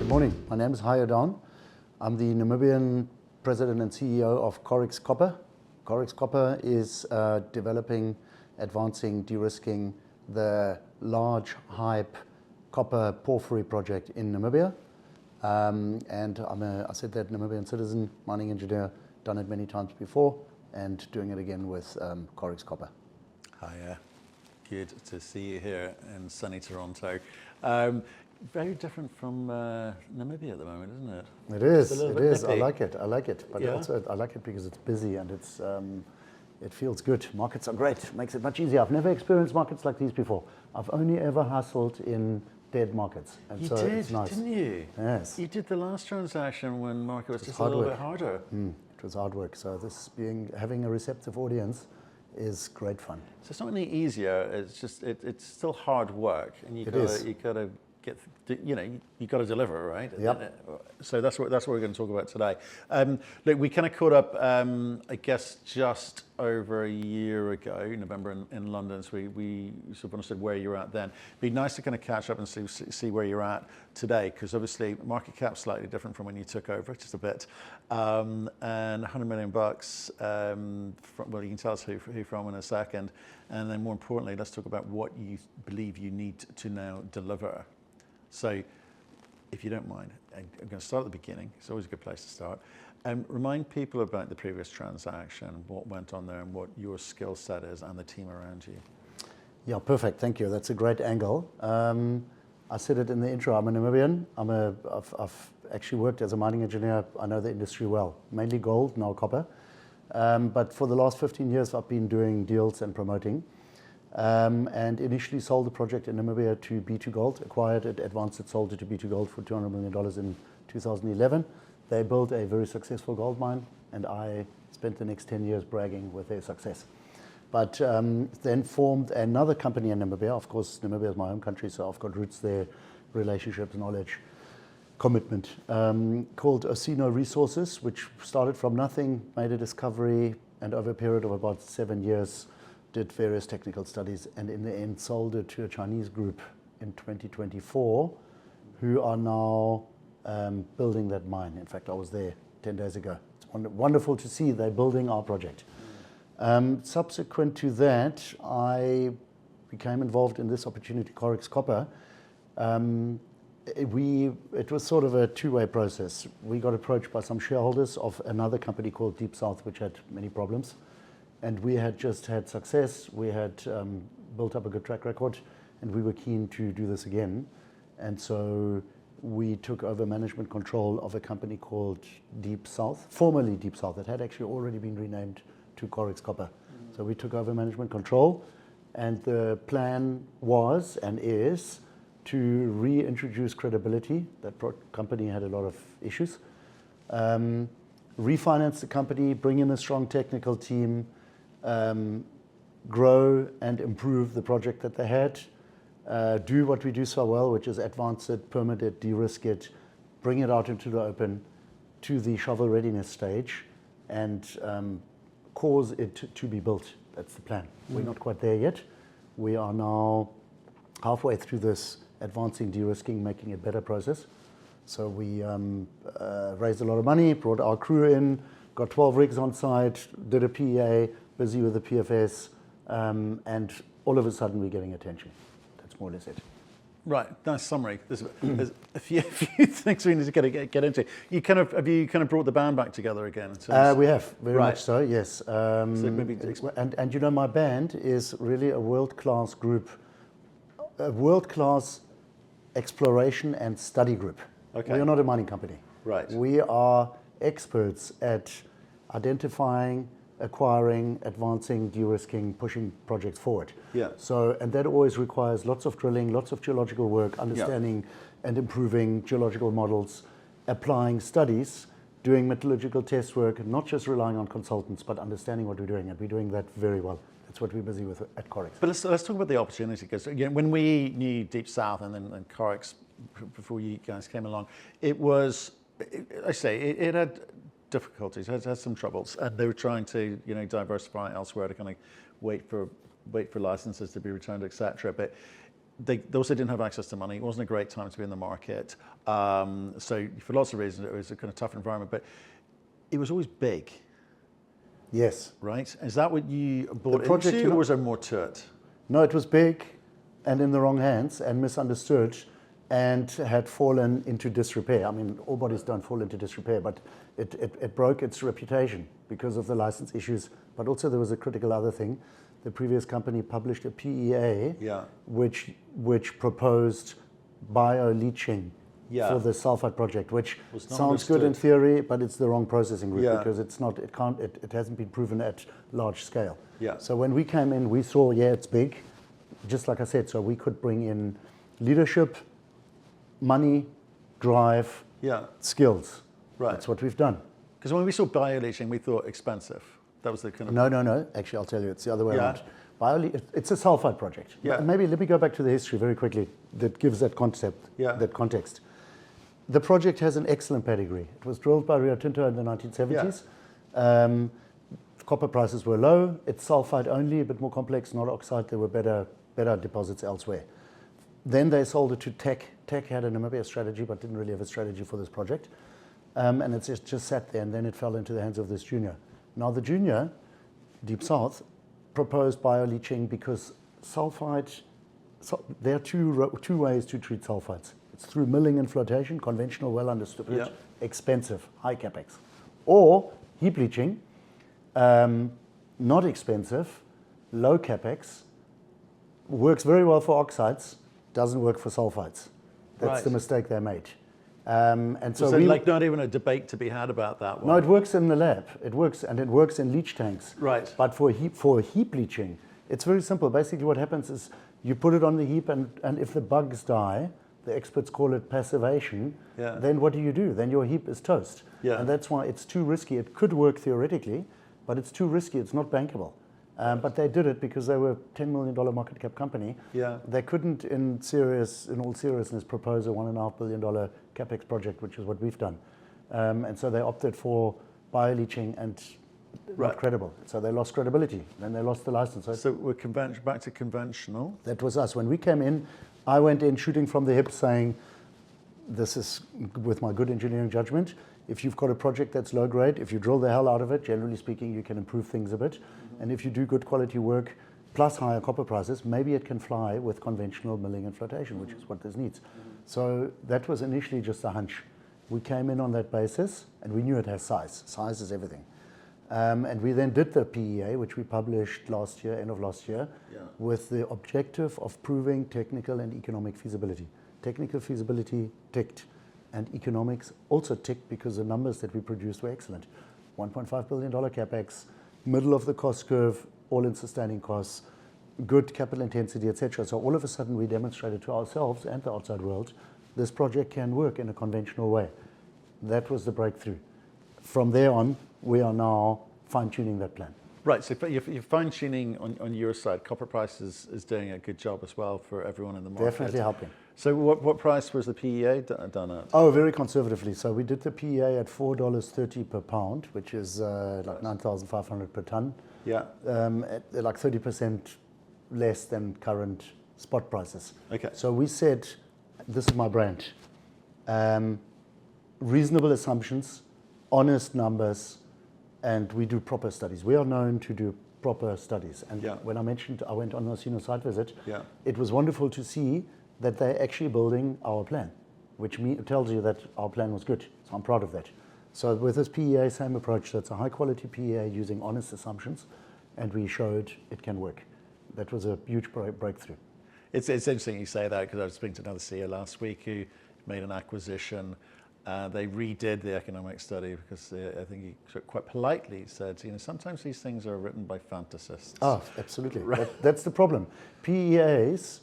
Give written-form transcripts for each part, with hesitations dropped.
morning. My name is Heye Daun. I'm the Namibian President and CEO of Koryx Copper. Koryx Copper is developing, advancing, de-risking the large Haib copper porphyry project in Namibia. And I said that Namibian citizen, mining engineer, done it many times before, and doing it again with Koryx Copper. Hi, good to see you here in sunny Toronto. Very different from Namibia at the moment, isn't it? It is. It's a It little is. bit I nippy. like it. I like it. But Yeah? also, I like it because it's busy and it feels good. Markets are great. Makes it much easier. I've never experienced markets like these before. I've only ever hustled in dead markets, and You so did, it's nice. didn't you? Yes. You did the last transaction when market was just a hard little work. bit harder. It was hard work. So having a receptive audience is great fun. So it's not any easier. It's just it's still hard work, and you gotta get you got to deliver, right? Yep. So that's what we're going to talk about today. Look, we kind of caught up, I guess, just over a year ago, November in London. So we sort of understood where you're at then. It'd be nice to kind of catch up and see where you're at today, because obviously market cap's slightly different from when you took over, just a bit, and $100 million. Well, you can tell us who from in a second, and then more importantly, let's talk about what you believe you need to now deliver. So, if you don't mind, I'm going to start at the beginning. It's always a good place to start. Remind people about the previous transaction, what went on there, and what your skill set is, and the team around you. Yeah, perfect. Thank you. That's a great angle. I said it in the intro. I'm a Namibian. I've actually worked as a mining engineer. I know the industry well, mainly gold, now copper. But for the last 15 years, I've been doing deals and promoting. And initially sold the project in Namibia to B2 Gold, acquired it, advanced it, sold it to B2 Gold for $200 million in 2011. They built a very successful gold mine, and I spent the next 10 years bragging with their success. But then formed another company in Namibia. Of course, Namibia is my home country, so I've got roots there, relationships, knowledge, commitment, called Osino Resources, which started from nothing, made a discovery, and over a period of about 7 years, did various technical studies, and in the end sold it to a Chinese group in 2024, who are now building that mine. In fact, I was there 10 days ago. It's wonderful to see they're building our project. Subsequent to that, I became involved in this opportunity, Koryx Copper. It was sort of a two-way process. We got approached by some shareholders of another company called Deep South, which had many problems. And we had just had success. We had built up a good track record, and we were keen to do this again. And so we took over management control of a company called Deep South, formerly Deep South. It had actually already been renamed to Koryx Copper. So we took over management control, and the plan was and is to reintroduce credibility. That company had a lot of issues. Refinance the company, bring in a strong technical team, grow and improve the project that they had, do what we do so well, which is advance it, permit it, de-risk it, bring it out into the open to the shovel readiness stage, and cause it to be built. That's the plan. We're not quite there yet. We are now halfway through this advancing, de-risking, making it better process. So we raised a lot of money, brought our crew in, got 12 rigs on site, did a PEA, busy with the PFS, and all of a sudden we're getting attention. That's more or less it. Right, nice summary. There's a few things we need to get into. Have you kind of brought the band back together again? We have, very much so, yes. So maybe and you know, my band is really a world-class group, a world-class exploration and study group. Okay. We are not a mining company. Right. We are experts at identifying, acquiring, advancing, de-risking, pushing projects forward. Yeah. So, and that always requires lots of drilling, lots of geological work, understanding and improving geological models, applying studies, doing metallurgical test work, not just relying on consultants, but understanding what we're doing, and we're doing that very well. That's what we're busy with at Koryx. But let's talk about the opportunity, because again, when we knew Deep South and then Koryx, before you guys came along, it was, it had difficulties, it had some troubles, and they were trying to diversify elsewhere to kind of wait for licenses to be returned, etc. But they also didn't have access to money. It wasn't a great time to be in the market. So for lots of reasons, it was a kind of tough environment, but it was always big. Yes. Right? Is that what you bought project, into, or was there more to it? No, it was big and in the wrong hands and misunderstood and had fallen into disrepair. I mean, all bodies don't fall into disrepair, but it broke its reputation because of the license issues. But also there was a critical other thing. The previous company published a PEA which proposed bio-leaching for the sulfide project, which sounds good in theory, but it's the wrong processing route because it hasn't been proven at large scale. Yeah. So when we came in, we saw, it's big, just like I said, so we could bring in leadership, money, drive, skills. Right. That's what we've done. Because when we saw bio-leaching, we thought expensive. That was the kind of... No. Actually, I'll tell you, it's the other way around. It's a sulfide project. Yeah. Maybe let me go back to the history very quickly that gives that concept, that context. The project has an excellent pedigree. It was drilled by Rio Tinto in the 1970s. Copper prices were low. It's sulfide only, a bit more complex, not oxide. There were better deposits elsewhere. Then they sold it to Teck. Teck had a Namibia strategy, but didn't really have a strategy for this project. And it just sat there, and then it fell into the hands of this junior. Now the junior, Deep South, proposed bio-leaching because sulfide, there are two ways to treat sulfides. It's through milling and flotation, conventional, well understood, expensive, high capex. Or heap leaching, not expensive, low capex, works very well for oxides, doesn't work for sulfides. That's the mistake they made. And so not even a debate to be had about that one. No, it works in the lab. It works, and it works in leach tanks. Right. But for heap leaching, it's very simple. Basically, what happens is you put it on the heap, and if the bugs die, the experts call it passivation. Then what do? Then your heap is toast. And that's why it's too risky. It could work theoretically, but it's too risky. It's not bankable. But they did it because they were a $10 million market cap company. They couldn't, in all seriousness, propose a $1.5 billion capex project, which is what we've done. And so they opted for bio-leaching and not credible. So they lost credibility. Then they lost the license. So we're back to conventional. That was us. When we came in, I went in shooting from the hip saying, this is with my good engineering judgment. If you've got a project that's low grade, if you drill the hell out of it, generally speaking, you can improve things a bit. And if you do good quality work plus higher copper prices, maybe it can fly with conventional milling and flotation, which is what this needs. So that was initially just a hunch. We came in on that basis, and we knew it has size. Size is everything. And we then did the PEA, which we published last year, end of last year, with the objective of proving technical and economic feasibility. Technical feasibility ticked, and economics also ticked because the numbers that we produced were excellent. $1.5 billion capex, middle of the cost curve, all-in sustaining costs, good capital intensity, etc. So all of a sudden we demonstrated to ourselves and the outside world, this project can work in a conventional way. That was the breakthrough. From there on, we are now fine-tuning that plan. Right, so you're fine-tuning on your side. Copper price is doing a good job as well for everyone in the market. Definitely helping. So what price was the PEA done at? Oh, very conservatively. So we did the PEA at $4.30 per pound, which is like 9,500 per ton. At like 30% less than current spot prices. Okay. So we said, this is my brand, reasonable assumptions, honest numbers, and we do proper studies. We are known to do proper studies. And when I mentioned I went on a senior site visit, it was wonderful to see that they're actually building our plan, which tells you that our plan was good. So I'm proud of that. So with this PEA, same approach. That's a high quality PEA using honest assumptions, and we showed it can work. That was a huge breakthrough. It's interesting you say that, because I was speaking to another CEO last week who made an acquisition. They redid the economic study because I think he sort of quite politely said, sometimes these things are written by fantasists. Oh, absolutely. That's the problem. PEAs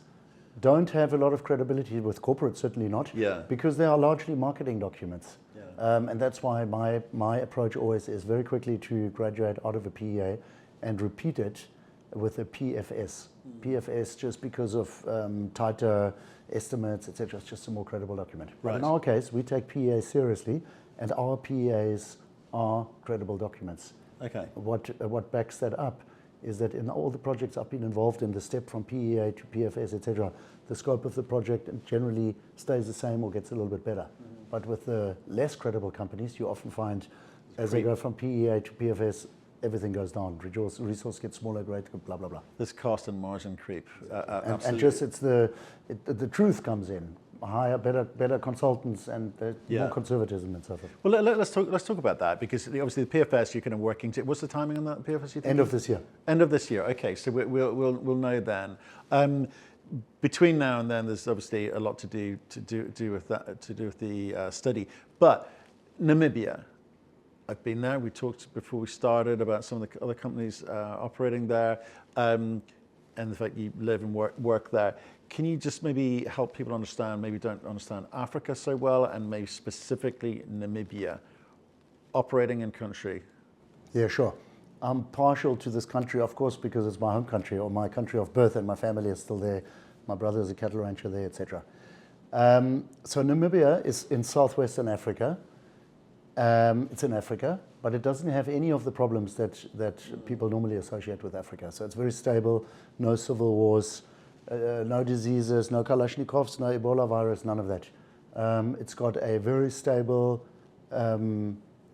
don't have a lot of credibility with corporates, certainly not, because they are largely marketing documents. And that's why my approach always is very quickly to graduate out of a PEA and repeat it with a PFS. PFS just because of tighter estimates, etc. It's just a more credible document. But in our case, we take PEAs seriously, and our PEAs are credible documents. Okay. What backs that up is that in all the projects I've been involved in, the step from PEA to PFS, etc., the scope of the project generally stays the same or gets a little bit better. But with the less credible companies, you often find as they go from PEA to PFS, everything goes down. Resource gets smaller, greater, blah, blah, blah. This cost and margin creep. And just the truth comes in. Higher, better consultants and more conservatism and so forth. Well, let's talk about that, because obviously the PFS you're kind of working to. What's the timing on that PFS? You think? End of this year. End of this year. Okay, so we'll know then. Between now and then, there's obviously a lot to do with that, to do with the study. But Namibia, I've been there. We talked before we started about some of the other companies operating there, and the fact you live and work there. Can you just maybe help people understand, maybe don't understand Africa so well, and maybe specifically Namibia, operating in country? Yeah, sure. I'm partial to this country, of course, because it's my home country, or my country of birth, and my family is still there. My brother is a cattle rancher there, etc. So Namibia is in southwestern Africa. It's in Africa, but it doesn't have any of the problems that people normally associate with Africa. So it's very stable, no civil wars, no diseases, no Kalashnikovs, no Ebola virus, none of that. It's got a very stable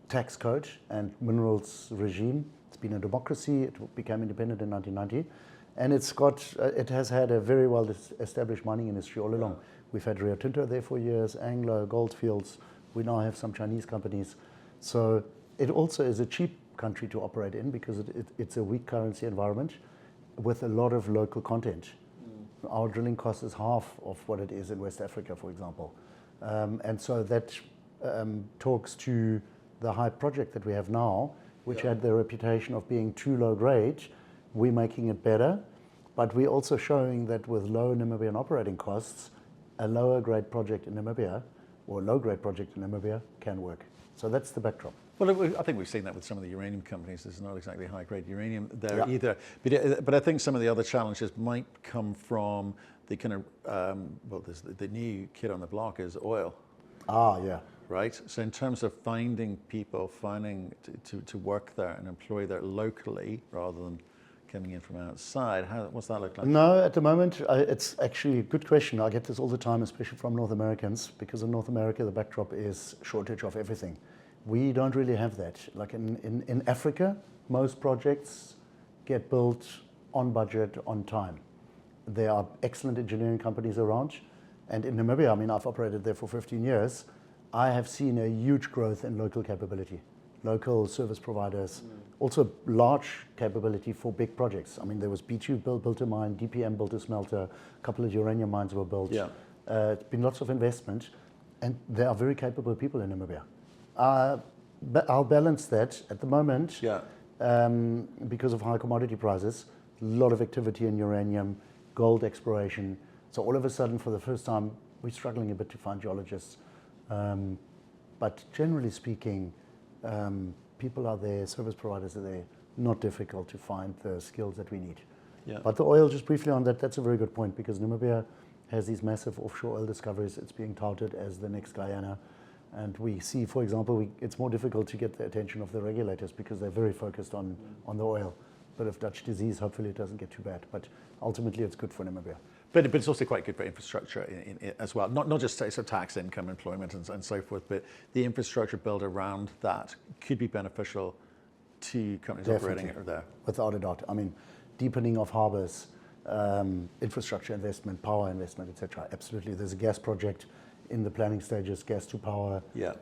tax code and minerals regime. It's been a democracy. It became independent in 1990. And it has had a very well established mining industry all along. We've had Rio Tinto there for years, Anglo, Goldfields. We now have some Chinese companies. So it also is a cheap country to operate in, because it's a weak currency environment with a lot of local content. Our drilling cost is half of what it is in West Africa, for example. And so that talks to the Haib project that we have now, which had the reputation of being too low grade. We're making it better, but we're also showing that with low Namibian operating costs, a lower grade project in Namibia, or a low grade project in Namibia, can work. So that's the backdrop. Well, I think we've seen that with some of the uranium companies. There's not exactly high grade uranium there either. But I think some of the other challenges might come from the kind of, there's the new kid on the block is oil. Ah, yeah. Right? So in terms of finding people, finding to work there and employ there locally rather than coming in from outside, what's that look like? No, at the moment, it's actually a good question. I get this all the time, especially from North Americans, because in North America, the backdrop is shortage of everything. We don't really have that. Like in Africa, most projects get built on budget, on time. There are excellent engineering companies around. And in Namibia, I mean, I've operated there for 15 years. I have seen a huge growth in local capability, local service providers, also large capability for big projects. I mean, there was B2 built a mine, DPM built a smelter, a couple of uranium mines were built. Yeah. It's been lots of investment, and there are very capable people in Namibia. I'll balance that at the moment because of high commodity prices, a lot of activity in uranium, gold exploration. So all of a sudden, for the first time, we're struggling a bit to find geologists. But generally speaking, people are there, service providers are there, not difficult to find the skills that we need. Yeah. But the oil, just briefly on that, that's a very good point, because Namibia has these massive offshore oil discoveries. It's being touted as the next Guyana. And we see, for example, it's more difficult to get the attention of the regulators because they're very focused on the oil. But if Dutch disease, hopefully it doesn't get too bad. But ultimately, it's good for Namibia. But it's also quite good for infrastructure as well. Not just so tax income, employment, and so forth, but the infrastructure built around that could be beneficial to companies operating there. Without a doubt. I mean, deepening of harbors, infrastructure investment, power investment, etc. Absolutely. There's a gas project in the planning stages, gas to power. Yeah.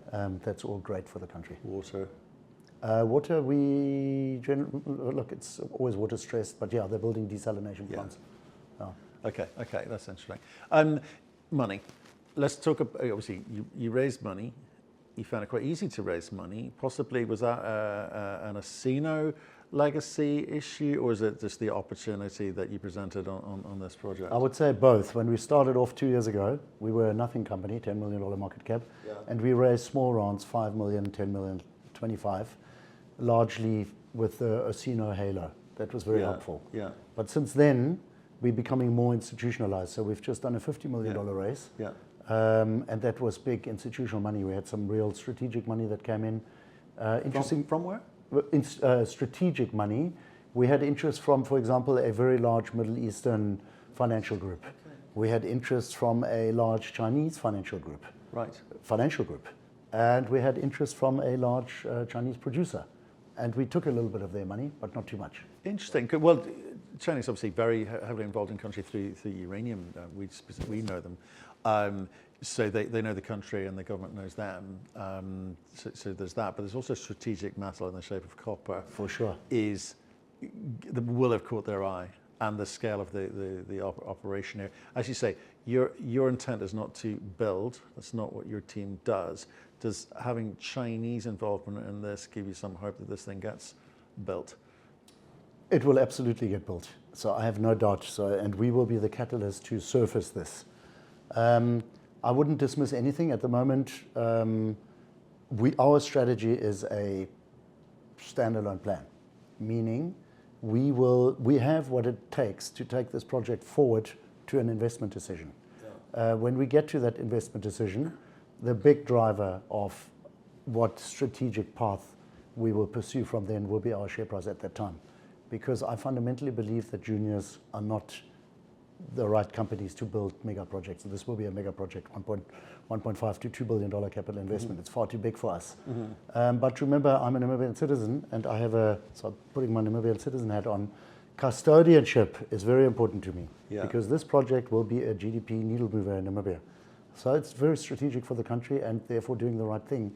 That's all great for the country. Water. Water, look, it's always water stressed, but yeah, they're building desalination plants. Yeah. Okay, that's interesting. Money. Let's talk about, obviously, you raised money. You found it quite easy to raise money. Possibly, was that an Asino legacy issue, or is it just the opportunity that you presented on this project? I would say both. When we started off 2 years ago, we were a nothing company, $10 million market cap, and we raised small rounds, 5 million, 10 million, 25, largely with the Asino halo. That was very helpful. Yeah. But since then, we're becoming more institutionalized. So we've just done a $50 million raise. Yeah. And that was big institutional money. We had some real strategic money that came in. Interesting. From where? Strategic money We had interest from, for example, a very large Middle Eastern financial group. We had interest from a large Chinese financial group. And we had interest from a large Chinese producer. And we took a little bit of their money, but not too much. Interesting. Well, China's obviously very heavily involved in country through uranium. We know them. So they know the country and the government knows them. So there's that. But there's also strategic metal in the shape of copper. For sure. Will have caught their eye, and the scale of the operation here. As you say, your intent is not to build. That's not what your team does. Does having Chinese involvement in this give you some hope that this thing gets built? It will absolutely get built. So I have no doubt. And we will be the catalyst to surface this. I wouldn't dismiss anything at the moment. Our strategy is a standalone plan, meaning we have what it takes to take this project forward to an investment decision. When we get to that investment decision, the big driver of what strategic path we will pursue from then will be our share price at that time. Because I fundamentally believe that juniors are not the right companies to build mega projects. This will be a mega project, $1.5 to $2 billion capital investment. It's far too big for us. But remember, I'm a Namibian citizen, and so I'm putting my Namibian citizen hat on. Custodianship is very important to me, because this project will be a GDP needle mover in Namibia. So it's very strategic for the country, and therefore doing the right thing.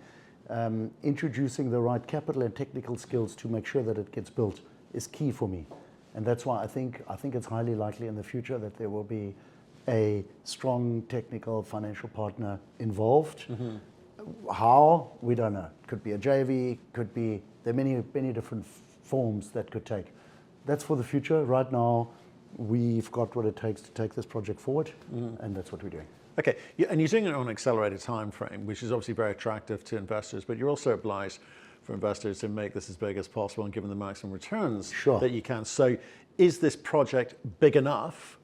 Introducing the right capital and technical skills to make sure that it gets built is key for me. And that's why I think it's highly likely in the future that there will be a strong technical financial partner involved. How? We don't know. Could be a JV, there are many different forms that could take. That's for the future. Right now, we've got what it takes to take this project forward, and that's what we're doing. Okay, and you're doing it on an accelerated time frame, which is obviously very attractive to investors, but you're also obliged for investors to make this as big as possible and give them the maximum returns that you can. So is this project big enough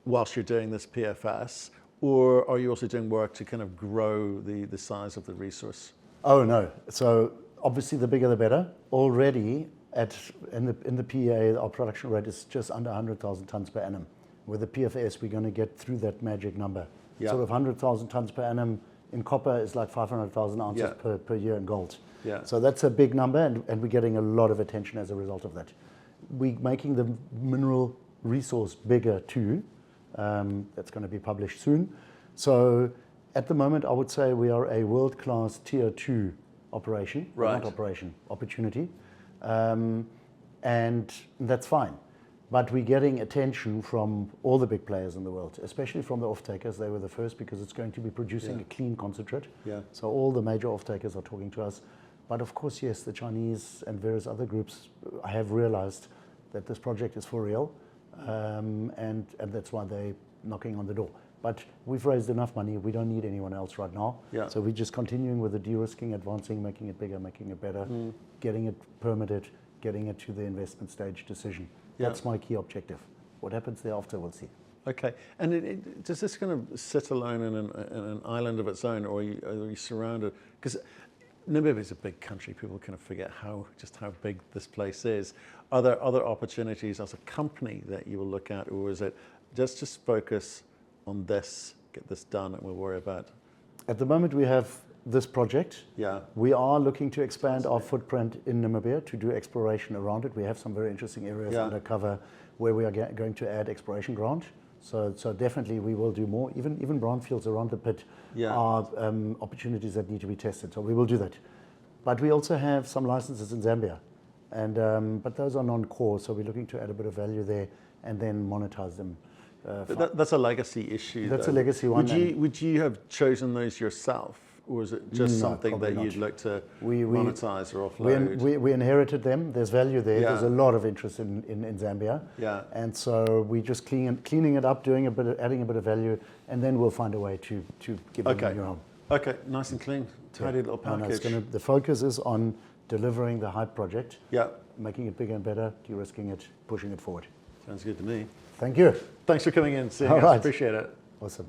whilst you're doing this PFS, or are you also doing work to kind of grow the size of the resource? Oh, no. So obviously the bigger the better. Already in the PEA, our production rate is just under 100,000 tons per annum. With the PFS, we're going to get through that magic number. Sort of 100,000 tons per annum in copper is like 500,000 ounces per year in gold. So that's a big number, and we're getting a lot of attention as a result of that. We're making the mineral resource bigger too. That's going to be published soon. So at the moment, I would say we are a world-class tier 2 operation, not operation, opportunity. And that's fine. But we're getting attention from all the big players in the world, especially from the off-takers. They were the first because it's going to be producing a clean concentrate. So all the major off-takers are talking to us. But of course, yes, the Chinese and various other groups have realized that this project is for real. And that's why they're knocking on the door. But we've raised enough money. We don't need anyone else right now. So we're just continuing with the de-risking, advancing, making it bigger, making it better, getting it permitted, getting it to the investment stage decision. That's my key objective. What happens thereafter, we'll see. Okay, and does this kind of sit alone in an island of its own, or are you surrounded? Because Namibia is a big country. People kind of forget just how big this place is. Are there other opportunities as a company that you will look at, or is it just focus on this, get this done, and we'll worry about? At the moment, we have this project. We are looking to expand our footprint in Namibia to do exploration around it. We have some very interesting areas undercover where we are going to add exploration ground. So definitely we will do more. Even brownfields around the pit are opportunities that need to be tested. So we will do that. But we also have some licenses in Zambia, and but those are non-core. So we're looking to add a bit of value there and then monetize them. That's a legacy issue. That's a legacy one. Would you have chosen those yourself? Or is it just something that you'd look to monetize or offload? We inherited them. There's value there. There's a lot of interest in Zambia. And so we're just cleaning it up, adding a bit of value, and then we'll find a way to give them a new home. Okay, nice and clean, tidy little package. The focus is on delivering the Haib project, making it bigger and better, de-risking it, pushing it forward. Sounds good to me. Thank you. Thanks for coming in, seeing us. Appreciate it. Awesome.